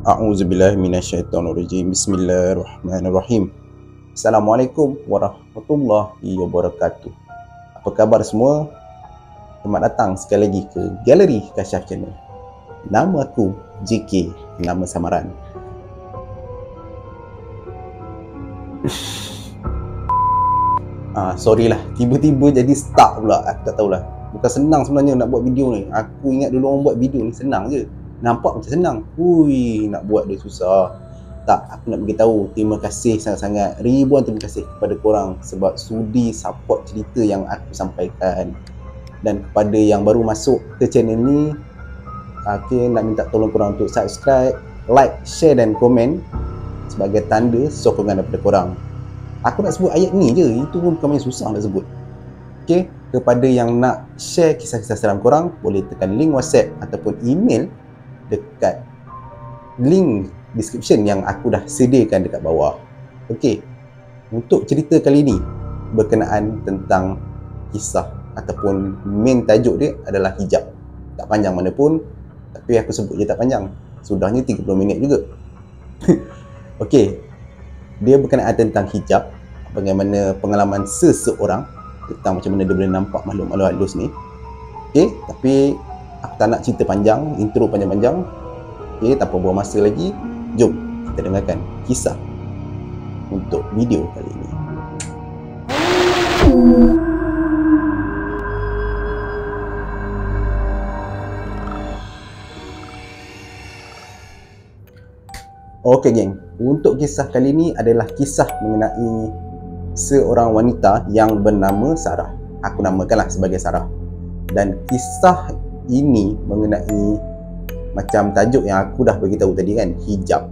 A'udzubillahi minasyaitonirrajim. Bismillahirrahmanirrahim. Assalamualaikum warahmatullahi wabarakatuh. Apa khabar semua? Selamat datang sekali lagi ke Galeri Kasyaf Channel. Nama aku JK, nama samaran. Sorry lah, tiba-tiba jadi stuck pula. Aku tak tahulah. Bukan senang sebenarnya nak buat video ni. Aku ingat dulu orang buat video ni senang je. Nampak macam senang. Hui, nak buat dia susah. Tak, aku nak beritahu terima kasih sangat-sangat. Ribuan terima kasih kepada korang sebab sudi support cerita yang aku sampaikan. Dan kepada yang baru masuk ke channel ni, nak minta tolong korang untuk subscribe, like, share dan komen sebagai tanda sokongan daripada korang. Aku nak sebut ayat ni je, itu pun bukan main susah nak sebut. Kepada yang nak share kisah-kisah seram korang, boleh tekan link WhatsApp ataupun email dekat link description yang aku dah sediakan dekat bawah. Untuk cerita kali ni berkenaan tentang kisah ataupun main tajuk dia adalah hijab. Tak panjang mana pun, tapi aku sebut je tak panjang. Sudahnya 30 minit juga. Dia berkenaan tentang hijab, bagaimana pengalaman seseorang tentang macam mana dia boleh nampak makhluk-makhluk halus ni. Tapi aku tak nak cerita panjang, intro panjang-panjang. Tanpa buang masa lagi, jom kita dengarkan kisah untuk video kali ini. Geng, untuk kisah kali ini adalah kisah mengenai seorang wanita yang bernama Sarah. Aku namakanlah sebagai Sarah. Dan kisah ini mengenai macam tajuk yang aku dah beritahu tadi kan, hijab.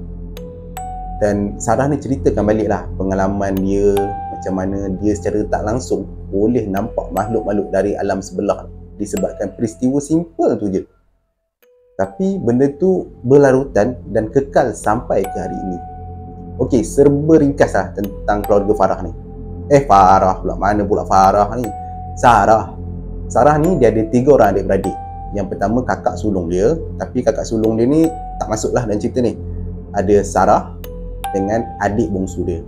Dan Sarah ni ceritakan baliklah pengalaman dia, macam mana dia secara tak langsung boleh nampak makhluk-makhluk dari alam sebelah disebabkan peristiwa simple tu je. Tapi benda tu berlarutan dan kekal sampai ke hari ini. Serba ringkas lah tentang keluarga Farah ni. Farah pula, mana pula Farah ni? Sarah ni dia ada 3 orang adik-beradik. Yang pertama kakak sulung dia, tapi kakak sulung dia ni tak masuklah dalam cerita ni. Ada Sarah dengan adik bongsu dia.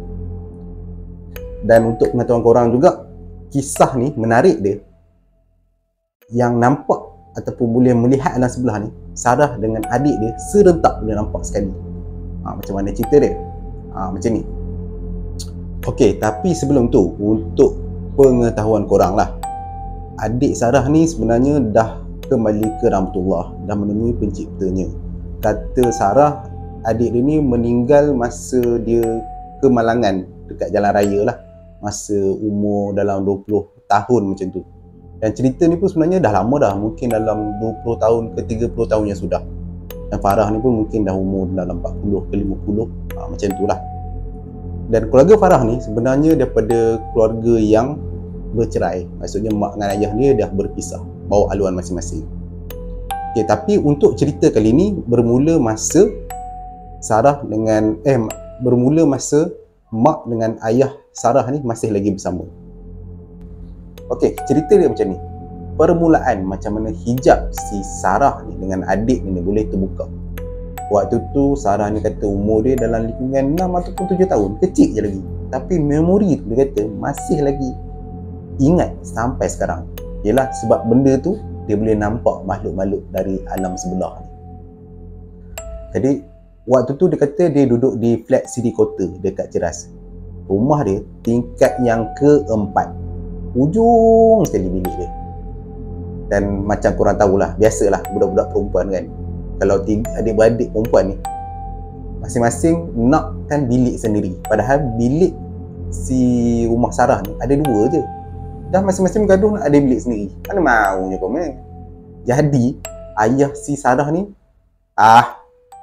Dan untuk pengetahuan korang juga, kisah ni menarik dia. Yang nampak ataupun boleh melihat alam sebelah ni, Sarah dengan adik dia serentak boleh nampak sekali. Macam mana cerita dia? Macam ni. Tapi sebelum tu, untuk pengetahuan korang lah, adik Sarah ni sebenarnya dah kembali ke rahmatullah, dah menemui penciptanya. Kata Sarah, adik dia ni meninggal masa dia kemalangan dekat jalan raya lah, masa umur dalam 20 tahun macam tu. Dan cerita ni pun sebenarnya dah lama dah, mungkin dalam 20 tahun ke 30 tahun yang sudah. Dan Farah ni pun mungkin dah umur dalam 40 ke 50, macam tu lah. Dan keluarga Farah ni sebenarnya daripada keluarga yang bercerai. Maksudnya mak dengan ayah dia dah berpisah, bawa haluan masing-masing. Tapi untuk cerita kali ni bermula masa bermula masa mak dengan ayah Sarah ni masih lagi bersama. Cerita dia macam ni. Permulaan macam mana hijab si Sarah ni dengan adik ni boleh terbuka. Waktu tu Sarah ni kata umur dia dalam lingkungan 6 ataupun 7 tahun, kecil je lagi. Tapi memori tu dia kata masih lagi ingat sampai sekarang. Ialah sebab benda tu dia boleh nampak makhluk-makhluk dari alam sebelah ni. Jadi waktu tu dia kata dia duduk di flat City Quarter dekat Ceras. Rumah dia tingkat yang keempat, ujung sekali bilik dia. Dan macam korang tahulah, biasalah budak-budak perempuan kan, kalau adik-beradik perempuan ni masing-masing nakkan bilik sendiri. Padahal bilik si rumah Sarah ni ada 2 je. Dah masing-masing bergaduh nak ada bilik sendiri. Mana maunya kau main. Jadi ayah si Sarah ni,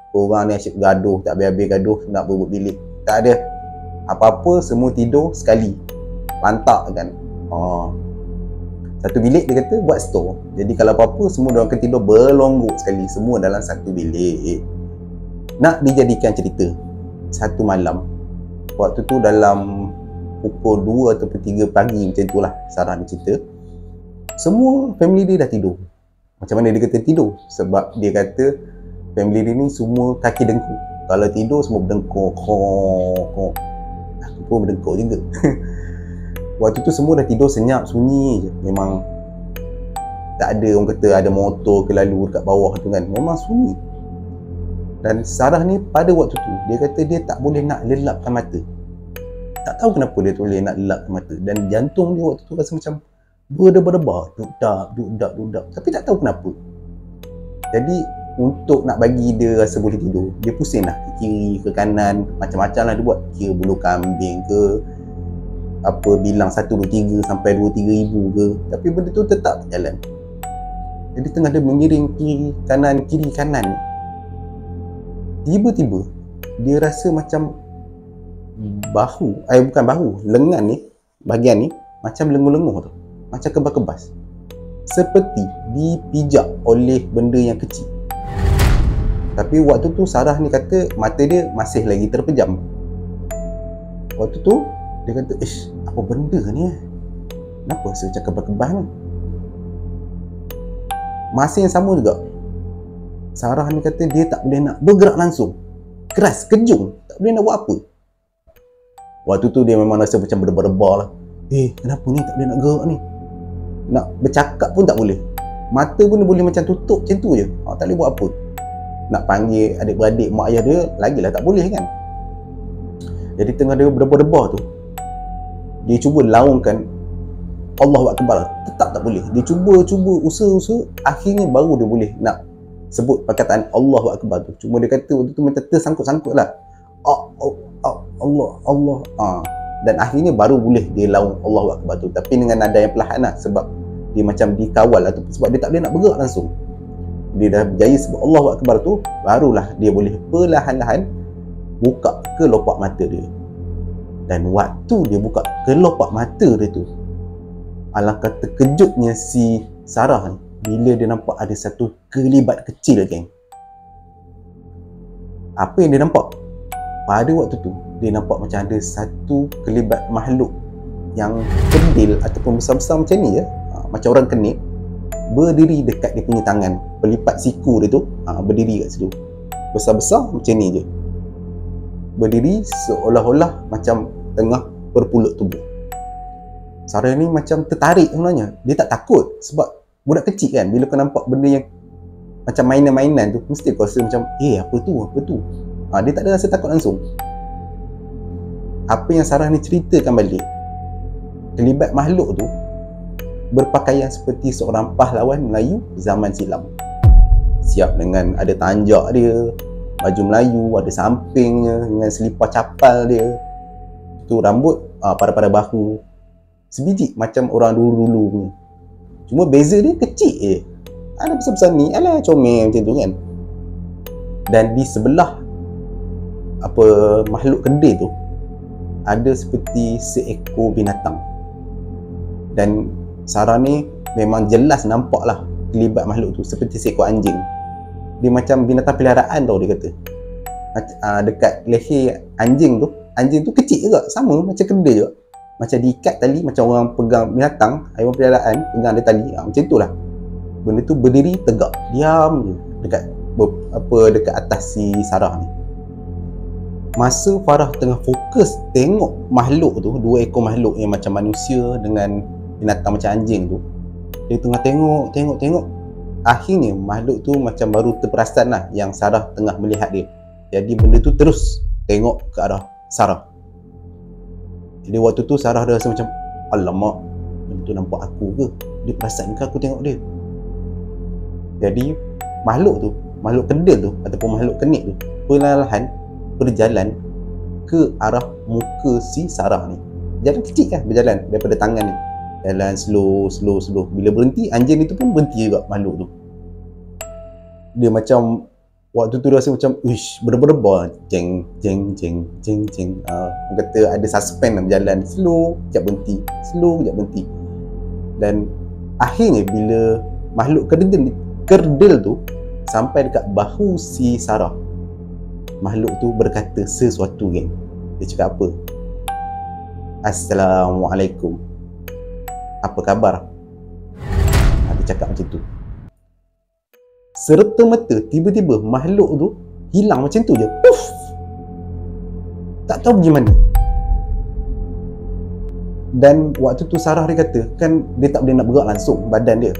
korang ni asyik bergaduh, tak habis-habis gaduh nak berebut bilik. Tak ada. Apa-apa semua tidur sekali. Lantak kan. Satu bilik dia kata buat store. Jadi kalau apa-apa semua diorang akan tidur berlonggok sekali, semua dalam satu bilik. Nak dijadikan cerita, satu malam, waktu tu dalam pukul 2 atau 3 pagi macam tu lah, Sarah ni cerita, semua family dia dah tidur. Macam mana dia kata tidur? Sebab dia kata family dia ni semua kaki dengkul. Kalau tidur semua berdengkur. Aku pun berdengkur juga. Waktu tu semua dah tidur senyap, sunyi je. Memang tak ada orang kata ada motor ke lalu dekat bawah tu kan. Memang sunyi. Dan Sarah ni pada waktu tu dia kata dia tak boleh nak lelapkan mata. Tak tahu kenapa dia tak boleh nak lelapkan mata. Dan jantung dia waktu tu rasa macam berdebar-debar, duk-dak. Tapi tak tahu kenapa. Jadi untuk nak bagi dia rasa boleh tidur, dia pusing lah ke kiri, ke kanan, macam-macam lah dia buat. Kira bulu kambing ke, apa bilang 1, 2, 3 sampai 2, 3 ribu ke. Tapi benda tu tetap jalan. Jadi tengah dia mengiring kiri kanan ni, tiba-tiba dia rasa macam bukan bahu, lengan ni, bahagian ni macam lenguh-lenguh tu, macam kebas-kebas, seperti dipijak oleh benda yang kecil. Tapi waktu tu Sarah ni kata mata dia masih lagi terpejam. Waktu tu dia kata, apa benda ni kenapa rasa macam kebas-kebas ni. Masa yang sama juga Sarah ni kata dia tak boleh nak bergerak langsung, keras, kejung, tak boleh nak buat apa. Waktu tu dia memang rasa macam berdebar-debar lah. Kenapa ni tak boleh nak gerak ni, nak bercakap pun tak boleh, mata pun dia boleh macam tutup macam tu je, tak boleh buat apa. Nak panggil adik-beradik, mak ayah dia lagilah tak boleh kan. Jadi tengah dia berdebar-debar tu, dia cuba laungkan Allahu Akbar, tetap tak boleh. Dia cuba usaha, akhirnya baru dia boleh nak sebut perkataan Allahu Akbar tu. Cuma dia kata waktu tu macam tersangkut-sangkut lah, Allah. Dan akhirnya baru boleh dia laung Allahu Akbar tu, tapi dengan nada yang perlahan lah, sebab dia macam dikawal lah tu, sebab dia tak boleh nak bergerak langsung. Dia dah berjaya sebut Allahu Akbar tu, barulah dia boleh perlahan-lahan buka kelopak mata dia. Dan waktu dia buka kelopak mata dia tu, alangkah terkejutnya si Sarah ni bila dia nampak ada satu kelibat kecil, geng. Apa yang dia nampak? Pada waktu tu dia nampak macam ada satu kelibat makhluk yang kerdil ataupun besar-besar macam ni je, macam orang kenit, berdiri dekat dia punya tangan, pelipat siku dia tu, berdiri kat situ, besar-besar macam ni je, berdiri seolah-olah macam tengah berpulut tubuh. Sarah ni macam tertarik sebenarnya. Dia tak takut sebab budak kecil kan, bila kau nampak benda yang macam mainan-mainan tu, mesti kau rasa macam apa tu. Dia tak ada rasa takut langsung. Apa yang Sarah ni ceritakan balik, kelibat makhluk tu berpakaian seperti seorang pahlawan Melayu zaman silam. Siap dengan ada tanjak dia, baju Melayu, ada sampingnya dengan selipar capal dia. Tu rambut pada bahu, sebiji macam orang dulu-dulu punya. Cuma beza dia kecil je. Ada besar-besar ni, alah comel macam tu kan. Dan di sebelah makhluk kedai tu ada seperti seekor binatang. Dan Sarah ni memang jelas nampak lah kelibat makhluk tu seperti seekor anjing. Dia macam binatang peliharaan tau, dia kata. Dekat leher anjing tu kecil juga, sama macam kedai juga. Macam diikat tali, macam orang pegang binatang, haiwan peliharaan, pegang ada tali, macam tu lah. Benda tu berdiri tegak, diam je dekat atas si Sarah ni. Masa Farah tengah fokus tengok makhluk tu, dua ekor makhluk yang macam manusia dengan binatang macam anjing tu, dia tengah tengok, akhirnya makhluk tu macam baru terperasan lah yang Sarah tengah melihat dia. Jadi benda tu terus tengok ke arah Sarah. Jadi waktu tu Sarah dah rasa macam, alamak, benda tu nampak aku ke? Dia perasan ke aku tengok dia? Jadi makhluk kedil tu ataupun makhluk kenit tu perlahan berjalan ke arah muka si Sarah ni. Jalan kecil kan, berjalan daripada tangan ni, jalan slow. Bila berhenti, anjing itu pun berhenti juga, makhluk tu. Dia macam waktu tu rasa macam berdebar-debar, jeng. Orang kata ada suspend lah, berjalan slow, kejap berhenti. Dan akhirnya bila makhluk kerdil tu sampai dekat bahu si Sarah, makhluk tu berkata sesuatu, geng. Dia cakap apa? Assalamualaikum, apa khabar? Dia cakap macam tu. serta-merta tiba-tiba makhluk tu hilang macam tu je. Puff! Tak tahu pergi mana. Dan waktu tu Sarah dia kata, kan dia tak boleh nak bergerak langsung badan dia.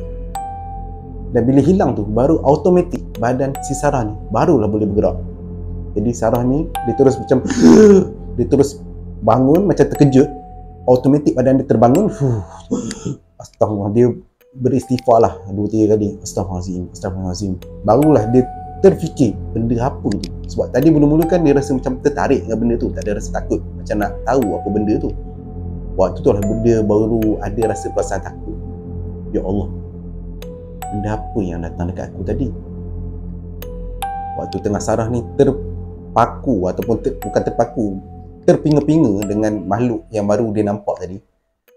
Dan bila hilang tu, baru automatik badan si Sarah ni barulah boleh bergerak. Jadi Sarah ni, dia terus macam dia terus bangun macam terkejut. Automatik badan dia terbangun. Astagfirullah, dia beristighfar lah 2-3 kali. Astagfirullahalazim. Barulah dia terfikir benda apa tu. Sebab tadi mula-mula kan dia rasa macam tertarik dengan benda tu, tak ada rasa takut, macam nak tahu apa benda tu. Waktu tu lah dia baru ada rasa perasaan takut. Ya Allah, benda apa yang datang dekat aku tadi? Waktu tengah Sarah ni terpaku ataupun bukan terpaku, terpinga-pinga dengan makhluk yang baru dia nampak tadi,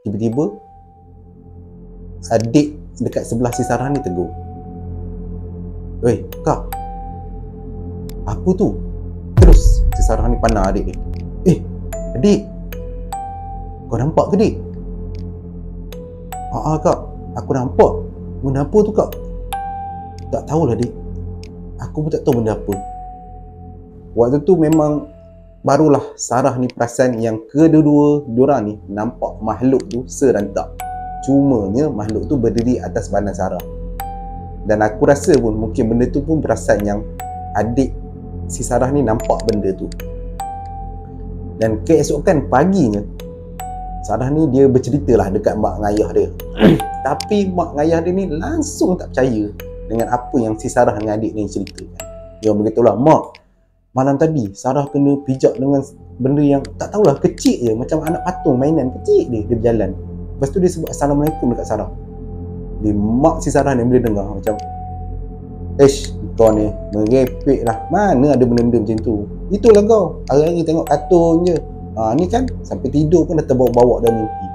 tiba-tiba adik dekat sebelah si Sarah ni tegur, "Weh, Kak, apa tu?" Terus si Sarah ni pandang adik dia. Adik, kau nampak ke, dik?" Kak, aku nampak." "Benda apa tu, Kak?" "Tak tahulah, dik. Aku pun tak tahu benda apa." Waktu tu memang barulah Sarah ni perasan yang kedua-dua diorang ni nampak makhluk tu serentak. Cumanya makhluk tu berdiri atas badan Sarah. Dan aku rasa pun mungkin benda tu pun perasan yang adik si Sarah ni nampak benda tu. Dan keesokan paginya, Sarah ni dia berceritalah dekat mak dengan ayah dia. Tapi mak dengan ayah dia ni langsung tak percaya dengan apa yang si Sarah dengan adik ni ceritakan. Dia beritahulah, "Mak, malam tadi Sarah kena pijak dengan benda yang tak tahulah, kecil je, macam anak patung mainan kecil dia berjalan. Lepas tu dia sebut Assalamualaikum dekat Sarah." Dia mak si Sarah ni bila dengar macam, kau ni merepek lah. Mana ada benda-benda macam tu? Itulah kau, hari-hari tengok kartun je. Ni kan sampai tidur pun dah terbawa-bawa dalam mimpi.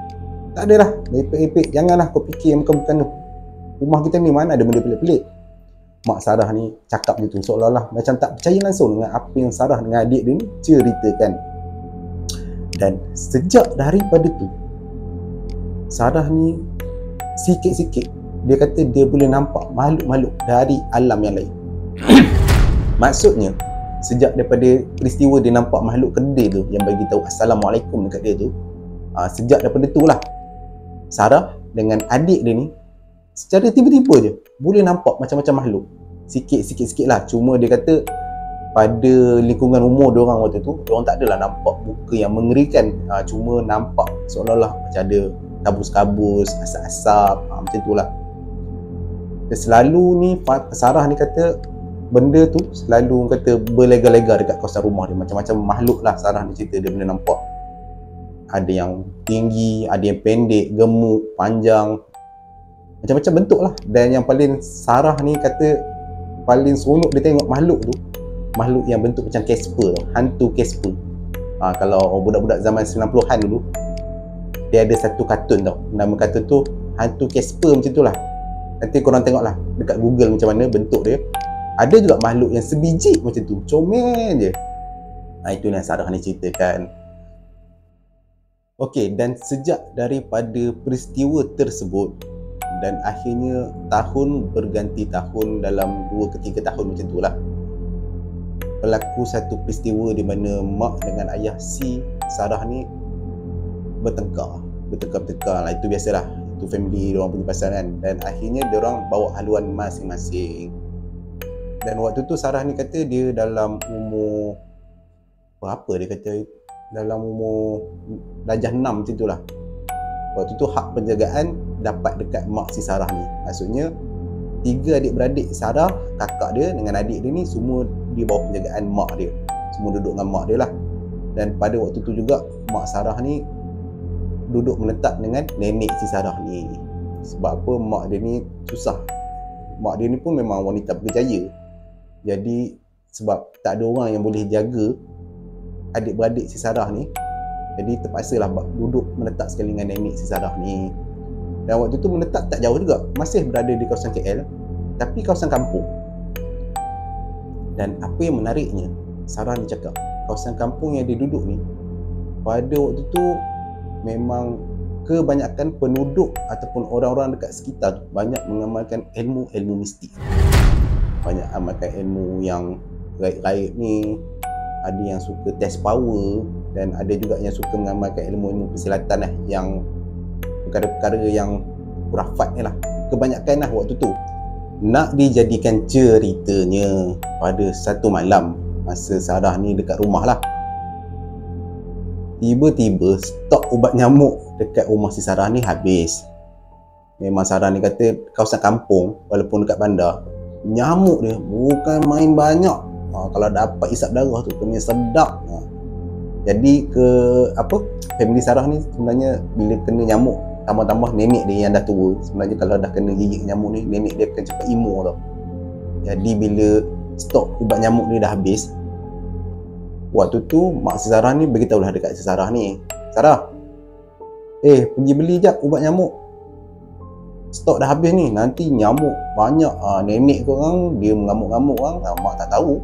Tak adalah, repek-repek. Janganlah kau fikir yang bukan-bukan tu. Rumah kita ni mana ada benda pelik-pelik. Mak Sarah ni cakap gitu, seolah-olah macam tak percaya langsung dengan apa yang Sarah dengan adik dia ni ceritakan. Dan sejak daripada tu, Sarah ni sikit-sikit dia kata dia boleh nampak makhluk-makhluk dari alam yang lain. Maksudnya, sejak daripada peristiwa dia nampak makhluk kedai tu yang bagi tahu Assalamualaikum dekat dia tu, sejak daripada tu lah Sarah dengan adik dia ni secara tiba-tiba je boleh nampak macam-macam makhluk. Sikit-sikit lah. Cuma dia kata pada lingkungan umur diorang waktu tu, diorang tak adalah nampak muka yang mengerikan. Cuma nampak seolah-olah macam ada kabus-kabus, asap-asap, macam tu lah. Dan selalu ni Sarah ni kata benda tu selalu kata berlega-lega dekat kawasan rumah dia. Macam-macam makhluk lah Sarah ni cerita dia boleh nampak. Ada yang tinggi, ada yang pendek, gemuk, panjang, macam-macam bentuk lah. Dan yang paling Sarah ni kata paling seronok dia tengok makhluk tu, makhluk yang bentuk macam Casper, hantu Casper. Kalau budak-budak zaman 90-an dulu, dia ada satu kartun tau, nama kartun tu hantu Casper macam tu lah. Nanti korang tengok lah dekat Google macam mana bentuk dia. Ada juga makhluk yang sebiji macam tu, comel je. Itu yang Sarah ni ceritakan. Okey, dan sejak daripada peristiwa tersebut, dan akhirnya tahun berganti tahun, dalam 2 ke 3 tahun macam tu lah, berlaku satu peristiwa di mana mak dengan ayah si Sarah ni bertengkar lah. Itu biasalah, itu family diorang punya pasal kan. Dan akhirnya diorang bawa haluan masing-masing. Dan waktu tu Sarah ni kata dia dalam umur berapa, dia kata dalam umur darjah 6 macam tu lah. Waktu tu hak penjagaan dapat dekat mak si Sarah ni. Maksudnya 3 adik-beradik Sarah, kakak dia dengan adik dia ni semua di bawah penjagaan mak dia. Semua duduk dengan mak dia lah. Dan pada waktu tu juga mak Sarah ni duduk menetap dengan nenek si Sarah ni. Sebab apa, mak dia ni susah. Mak dia ni pun memang wanita berjaya. Jadi sebab tak ada orang yang boleh jaga adik-beradik si Sarah ni, jadi terpaksalah duduk menetap sekali dengan nenek si Sarah ni. Dan waktu tu menetap tak jauh juga, masih berada di kawasan KL, tapi kawasan kampung. Dan apa yang menariknya, Sarah ni cakap kawasan kampung yang dia duduk ni, pada waktu tu memang kebanyakan penduduk ataupun orang-orang dekat sekitar tu banyak mengamalkan ilmu-ilmu mistik. banyak amalkan ilmu yang gaib-gaib ni. Ada yang suka test power, dan ada juga yang suka mengamalkan ilmu-ilmu persilatan lah, yang perkara-perkara yang khurafat ni lah. Kebanyakan lah waktu tu. Nak dijadikan ceritanya, pada satu malam masa Sarah ni dekat rumah lah, tiba-tiba stok ubat nyamuk dekat rumah si Sarah ni habis. Memang Sarah ni kata kawasan kampung, walaupun dekat bandar, nyamuk dia bukan main banyak. Kalau dapat isap darah tu kena sedap. Jadi family Sarah ni sebenarnya bila kena nyamuk, tambah-tambah nenek dia yang dah tua, sebenarnya kalau dah kena gigit nyamuk ni, nenek dia akan cepat emo tau. Jadi bila stok ubat nyamuk ni dah habis, waktu tu mak si Sarah ni beritahulah dekat si Sarah ni, Sarah, pergi beli jap ubat nyamuk, stok dah habis ni, nanti nyamuk banyak. Nenek korang dia mengamuk-ngamuk orang, mak tak tahu.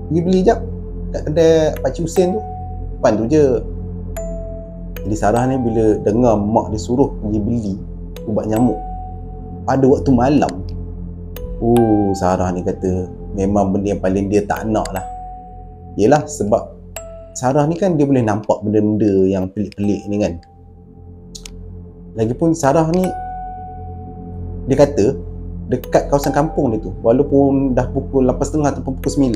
Pergi beli jap kat kedai Pakcik Hussein tu, depan tu je. Jadi Sarah ni bila dengar mak dia suruh pergi beli ubat nyamuk pada waktu malam, Sarah ni kata memang benda yang paling dia tak nak lah. Yelah, sebab Sarah ni kan dia boleh nampak benda-benda yang pelik-pelik ni kan. Lagipun Sarah ni, dia kata dekat kawasan kampung dia tu, walaupun dah pukul 8.30 ataupun pukul 9,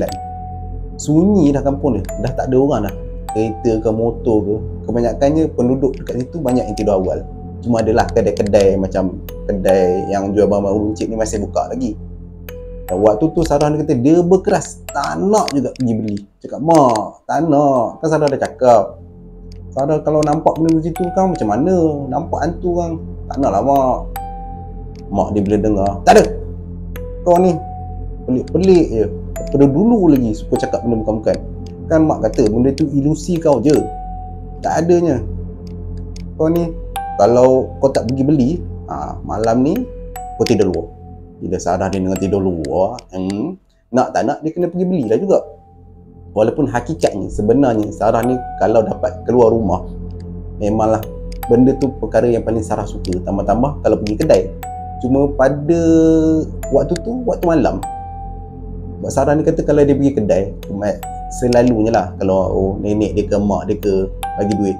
sunyi dah kampung dia, dah tak ada orang dah. Kereta ke motor ke, kebanyakannya penduduk dekat situ banyak yang tidur awal. Cuma adalah kedai-kedai macam kedai yang jual barang runcit ni masih buka lagi. Dan waktu tu Sarah ni kata dia berkeras tak nak juga pergi beli. Cakap, mak tak nak, kan Sarah dah cakap, Sarah kalau nampak benda macam tu kan macam mana, nampak hantu kan, tak nak lah mak. Mak dia bila dengar, tak ada, kau ni pelik-pelik je, daripada dulu lagi suka cakap benda bukan-bukan. Kan mak kata benda tu ilusi kau je, tak adanya. Kau ni kalau kau tak pergi beli, malam ni kau tidur luar. Bila Sarah dia dengar tidur luar, nak tak nak dia kena pergi beli lah juga. Walaupun hakikatnya sebenarnya Sarah ni kalau dapat keluar rumah, memanglah benda tu perkara yang paling Sarah suka. Tambah-tambah kalau pergi kedai. Cuma pada waktu tu, waktu malam, Sarah ni kata kalau dia pergi kedai, selalunya lah kalau nenek dia ke mak dia ke bagi duit,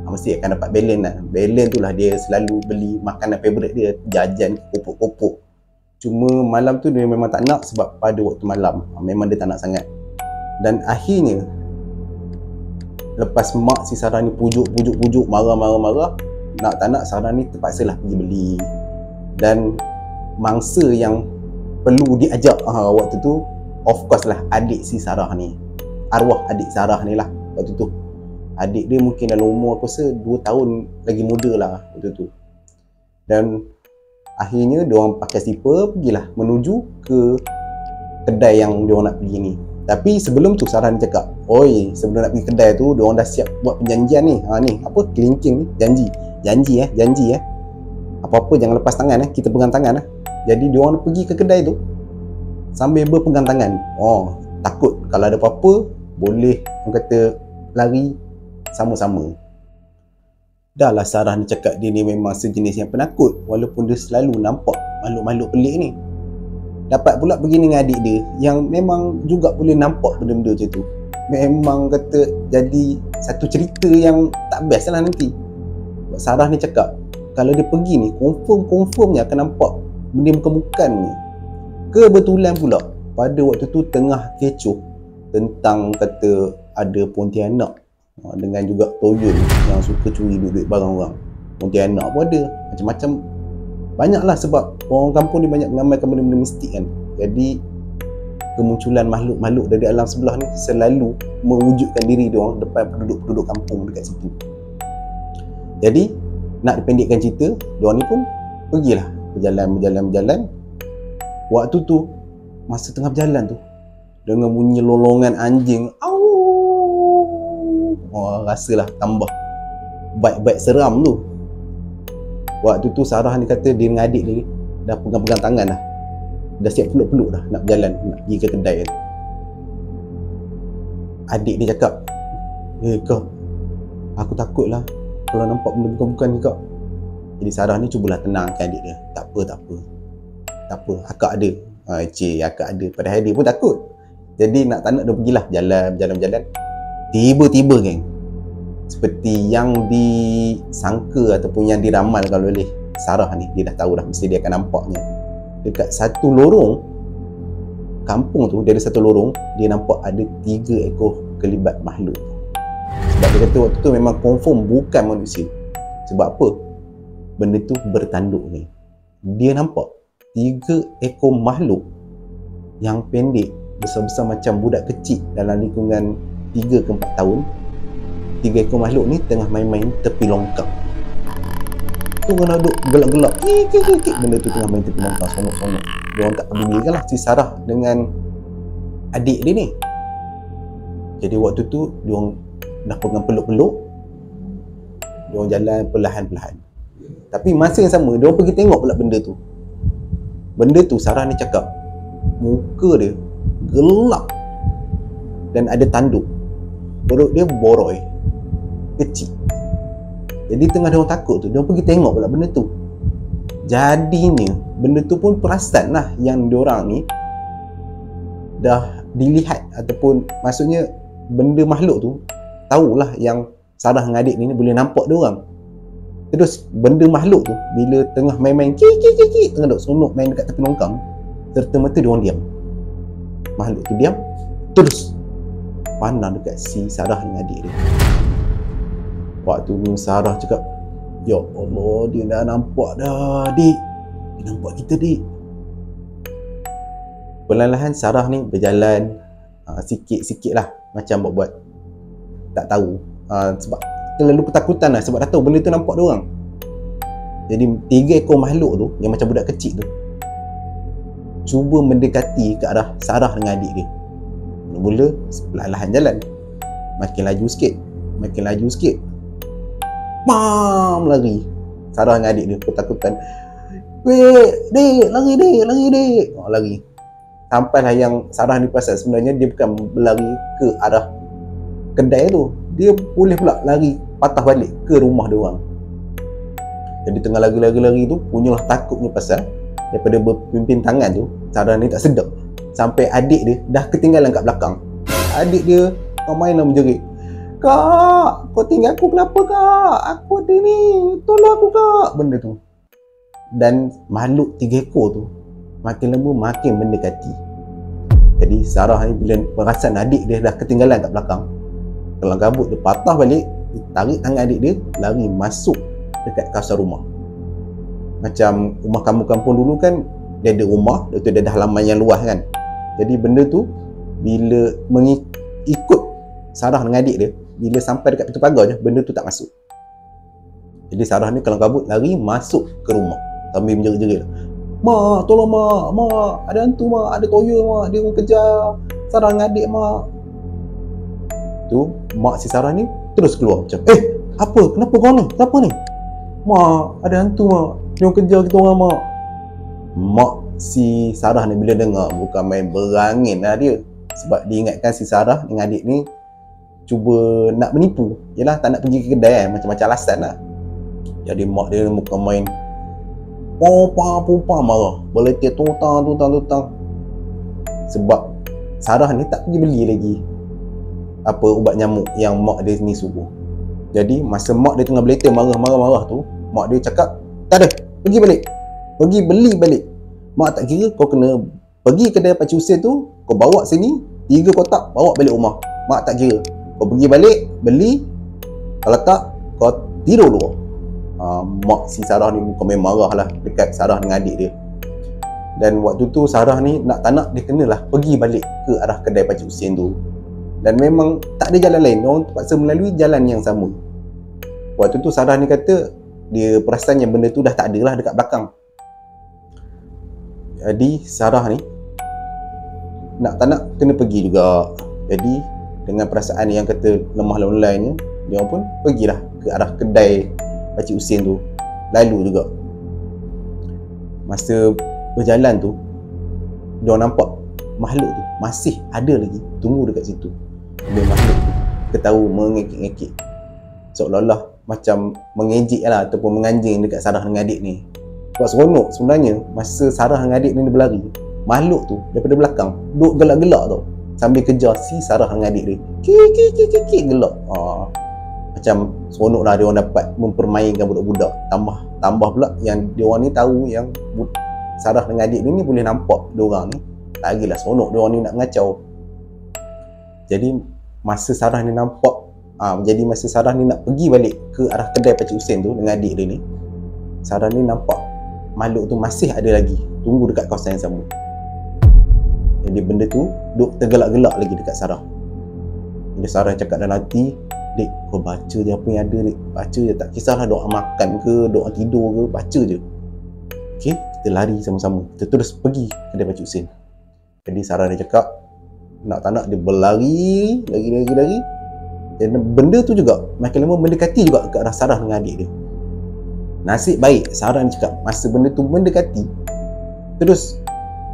mesti akan dapat belen lah. Belen tu lah dia selalu beli makanan favourite dia, jajan, kopok-kopok. Cuma malam tu dia memang tak nak, sebab pada waktu malam memang dia tak nak sangat. Dan akhirnya lepas mak si Sarah ni pujuk, marah, nak tak nak Sarah ni terpaksalah pergi beli. Dan mangsa yang perlu diajak waktu tu, of course lah adik si Sarah ni, arwah adik Sarah ni lah waktu tu. Adik dia mungkin dalam umur aku rasa 2 tahun lagi muda lah waktu tu. Dan akhirnya diorang pakai slipper pergilah menuju ke kedai yang diorang nak pergi ni. Tapi sebelum tu Sarah ni cakap, oi, sebelum nak pergi kedai tu diorang dah siap buat perjanjian ni. Ni apa, kelingking ni, janji apa-apa jangan lepas tangan, kita pegang tangan. Jadi diorang pergi ke kedai tu sambil berpegang tangan. Takut kalau ada apa-apa boleh orang kata lari sama-sama. Dah lah Sarah ni cakap dia ni memang sejenis yang penakut, walaupun dia selalu nampak makhluk-makhluk pelik ni. Dapat pula pergi dengan adik dia yang memang juga boleh nampak benda-benda macam tu. Memang kata jadi satu cerita yang tak best lah nanti. Sarah ni cakap kalau dia pergi ni confirmnya akan nampak benda bukan-bukan ni. Kebetulan pula pada waktu tu tengah kecoh tentang kata ada Pontianak dengan juga toyol yang suka curi duit barang orang. Pontianak pun ada, macam-macam banyaklah, sebab orang kampung ni banyak mengamalkan benda-benda mistik kan. Jadi kemunculan makhluk-makhluk dari alam sebelah ni selalu mewujudkan diri diorang depan penduduk-penduduk kampung dekat situ. Jadi nak dipendekkan cerita, diorang ni pun pergilah berjalan. Waktu tu masa tengah berjalan tu dengan bunyi lolongan anjing, rasalah tambah baik-baik seram tu. Waktu tu Sarah ni kata dia dengan adik dia dah pegang-pegang tangan dah, dah siap peluk-peluk dah nak berjalan, nak pergi ke kedai kan. Adik dia cakap, kau, aku takut lah kalau nampak benda bukan-bukan ni kau. Jadi Sarah ni cubalah tenangkan adik dia. Tak apa, akak ada. Akak ada. Padahal dia pun takut. Jadi nak tak nak dia pergilah jalan. Tiba-tiba geng, seperti yang disangka ataupun yang diramalkan oleh Sarah ni, dia dah tahu dah mesti dia akan nampaknya. Dekat satu lorong kampung tu, dia ada satu lorong, dia nampak ada 3 ekor kelibat makhluk. Sebab dia kata waktu tu memang confirm bukan manusia. Sebab apa? Benda tu bertanduk ni. Dia nampak 3 ekor makhluk yang pendek, besar-besar macam budak kecil dalam lingkungan 3 ke 4 tahun. 3 ekor makhluk ni tengah main-main tepi longkang. Tu kena duduk gelak-gelak. Benda tu tengah main tepi longkang, sonok-sonok. Dia orang tak pedulikan lah si Sarah dengan adik dia ni. Jadi waktu tu dia orang dah pegang peluk-peluk. Dia orang jalan perlahan-perlahan. Tapi masa yang sama, dia orang pergi tengok pula benda tu. Benda tu Sarah ni cakap, muka dia gelap dan ada tanduk. Perut dia boroi, kecil. Jadi tengah dia orang takut tu, dia orang pergi tengok pula benda tu. Jadinya benda tu pun perasan lah yang diorang ni dah dilihat, ataupun maksudnya benda makhluk tu tahulah yang Sarah dengan adik ni boleh nampak diorang. Terus benda makhluk tu bila tengah main-main kik tengah duk sonok main dekat tepi longkang, serta-merta diorang diam. Makhluk tu diam, terus pandang dekat si Sarah dengan adik dia. Waktu ni Sarah cakap, ya Allah, dia dah nampak dah, dik. Dia nampak kita, dik. Perlahan-lahan Sarah ni berjalan sikit-sikit lah, macam buat-buat tak tahu, sebab terlalu ketakutan lah, sebab dah tahu benda tu nampak dia orang. Jadi 3 ekor makhluk tu yang macam budak kecil tu cuba mendekati ke arah Sarah dengan adik dia. Mula perlahan-lahan jalan, makin laju sikit, bam, lari. Sarah dengan adik dia ketakutan, dek, lari dek. Lari. Sampailah yang Sarah ni pasal sebenarnya dia bukan berlari ke arah kedai tu, dia boleh pula lari patah balik ke rumah dia orang. Jadi tengah lari tu, punyalah takutnya pasal daripada berpimpin tangan tu, Sarah ni tak sedap sampai adik dia dah ketinggalan kat belakang. Adik dia main dan menjerit, "Kak, kau tinggal aku kenapa kak? Aku ada ni, tolong aku kak." Benda tu. Dan makhluk 3 ekor tu makin lama makin mendekati. Jadi Sarah ni bila perasan adik dia dah ketinggalan kat belakang, kelang kabut dia patah balik, dia tarik tangan adik dia, lari masuk dekat kawasan rumah. Macam rumah kampung-kampung dulu kan, dia ada rumah, lepas tu dia ada halaman yang luas kan. Jadi benda tu bila ikut Sarah dengan adik dia, bila sampai dekat pintu pagar je, benda tu tak masuk. Jadi Sarah ni kelang kabut lari masuk ke rumah sambil menjerit-jerit, "Mak, tolong mak, ada hantu mak, ada toyol mak, dia orang kejar Sarah dengan adik mak." Tu mak si Sarah ni terus keluar macam, apa? Kenapa kau ni? Kenapa ni? "Mak, ada hantu mak, dia orang kejar kita orang mak." Mak si Sarah ni bila dengar bukan main berangin lah dia. Sebab diingatkan si Sarah dengan adik ni cuba nak menipu. Yelah, tak nak pergi ke kedai kan, macam-macam alasan lah. Jadi mak dia bukan main pompa marah, beletir tutang. Sebab Sarah ni tak pergi beli lagi apa ubat nyamuk yang mak dia ni suruh. Jadi masa mak dia tengah beletir marah tu, mak dia cakap, "Tak ada, pergi beli balik. Mak tak kira, kau kena pergi kedai pakcik Hussein tu, kau bawa sini 3 kotak, bawa balik rumah. Mak tak kira, kau pergi balik, beli. Kalau tak, kau tidur luar." Mak si Sarah ni bukan main marah lah dekat Sarah dengan adik dia. Dan waktu tu Sarah ni nak tak nak dia kenalah pergi balik ke arah kedai pakcik Hussein tu. Dan memang tak ada jalan lain, orang terpaksa melalui jalan yang sama. Waktu tu Sarah ni kata dia perasan yang benda tu dah tak ada lah dekat belakang. Jadi Sarah ni nak tak nak kena pergi juga. Jadi dengan perasaan yang kata lemah launlainya, dia pun pergilah ke arah kedai pakcik Hussein tu. Lalu juga masa berjalan tu, dia nampak makhluk tu masih ada lagi tunggu dekat situ. Dia makhluk tu ketawa mengekek-ngekek, seolah-olah macam mengejek lah ataupun menganjing dekat Sarah dengan adik ni. Sebab seronok sebenarnya masa Sarah dengan adik ni berlari, makhluk tu daripada belakang duk gelak-gelak tau, sambil kejar si Sarah dengan adik dia. Kik gelak. Macam seronok lah dia orang dapat mempermainkan budak-budak. Tambah pula yang dia orang ni tahu yang Sarah dengan adik dia ni boleh nampak dia orang ni. Lagilah seronok dia orang ni nak mengacau. Jadi masa Sarah ni nampak masa Sarah ni nak pergi balik ke arah kedai Pakcik Hussein tu dengan adik dia ni, Sarah ni nampak makhluk tu masih ada lagi tunggu dekat kawasan yang sama. Jadi benda tu duk tergelak-gelak lagi dekat Sarah. Jadi Sarah cakap dalam hati, "Dek, kau baca je apa yang ada, Dek. Baca je, tak kisahlah doa makan ke, doa tidur ke, baca je." Okey, kita lari sama-sama. Kita terus pergi kedai Pakcik Hussein. Jadi Sarah dia cakap, nak tak nak dia berlari, lari. Dan benda tu juga makin lama mendekati juga ke arah Sarah dengan adik dia. Nasib baik Sarah ni cakap masa benda tu mendekati, terus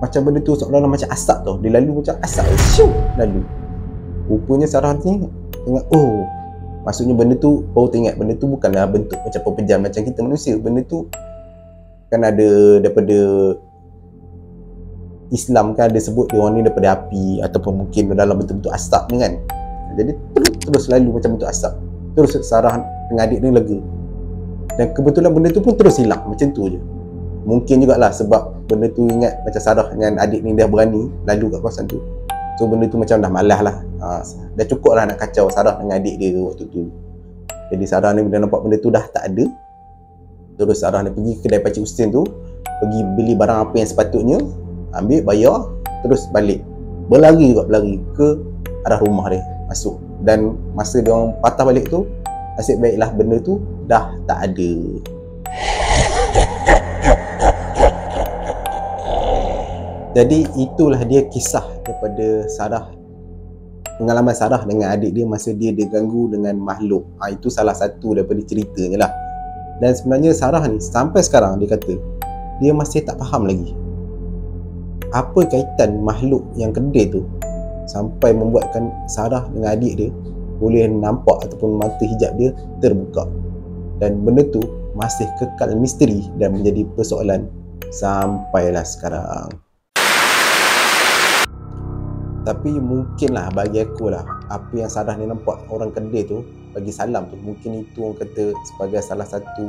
macam benda tu seolah-olah macam asap tau. Dia lalu macam asap, syuk, lalu. Rupanya Sarah ni ingat, maksudnya benda tu, baru teringat benda tu bukanlah bentuk macam pepejam macam kita manusia. Benda tu kan ada daripada Islam, kan ada sebut dia orang ni daripada api ataupun mungkin dalam bentuk-bentuk asap ni kan. Jadi terus lalu macam bentuk asap. Terus Sarah dengan adik ni lega. Dan kebetulan benda tu pun terus hilang macam tu je. Mungkin jugalah sebab benda tu ingat macam Sarah dengan adik ni dah berani lalu kat kawasan tu. So benda tu macam dah malas lah. Dah cukup lah nak kacau Sarah dengan adik dia waktu tu. Jadi Sarah ni bila nampak benda tu dah tak ada, terus Sarah ni pergi kedai Pakcik Hussein tu, pergi beli barang apa yang sepatutnya, ambil, bayar, terus balik. Berlari ke arah rumah dia, masuk. Dan masa dia orang patah balik tu, nasib baiklah benda tu dah tak ada. Jadi itulah dia kisah daripada Sarah, pengalaman Sarah dengan adik dia masa dia diganggu dengan makhluk. Itu salah satu daripada ceritanya lah. Dan sebenarnya Sarah ni sampai sekarang dia kata dia masih tak faham lagi apa kaitan makhluk yang kedai tu sampai membuatkan Sarah dengan adik dia boleh nampak ataupun mata hijab dia terbuka. Dan benda tu masih kekal misteri dan menjadi persoalan sampailah sekarang. Tapi mungkinlah bagi aku lah, apa yang Sarah ni nampak orang kedai tu bagi salam tu, mungkin itu orang kata sebagai salah satu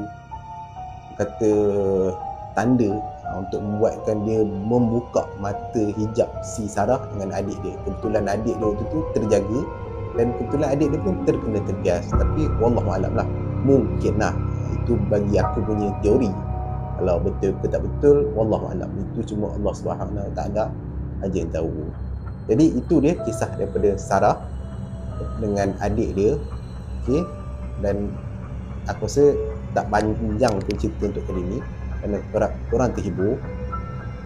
kata tanda untuk membuatkan dia membuka mata hijab si Sarah dengan adik dia. Kebetulan adik dia waktu tu terjaga dan kebetulan adik dia pun terkena terbias. Tapi wallahualam lah, mungkin lah, itu bagi aku punya teori. Kalau betul ke tak betul, wallahualam, itu cuma Allah Subhanahu Wa Taala aja yang tahu. Jadi itu dia kisah daripada Sarah dengan adik dia. Okey, dan aku rasa tak panjang pun cerita untuk kali ni kerana korang terhibur.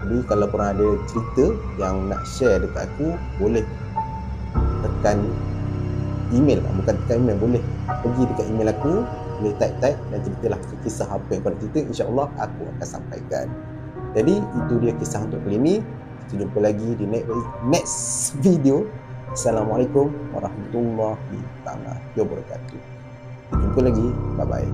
Jadi kalau korang ada cerita yang nak share dekat aku, boleh tekan email, bukan tekan email, boleh pergi dekat email aku, boleh type dan ceritalah kisah apa yang korang cerita, insya-Allah aku akan sampaikan. Jadi itu dia kisah untuk kali ni. Kita jumpa lagi di next video. Assalamualaikum warahmatullahi wabarakatuh. Kita jumpa lagi. Bye bye.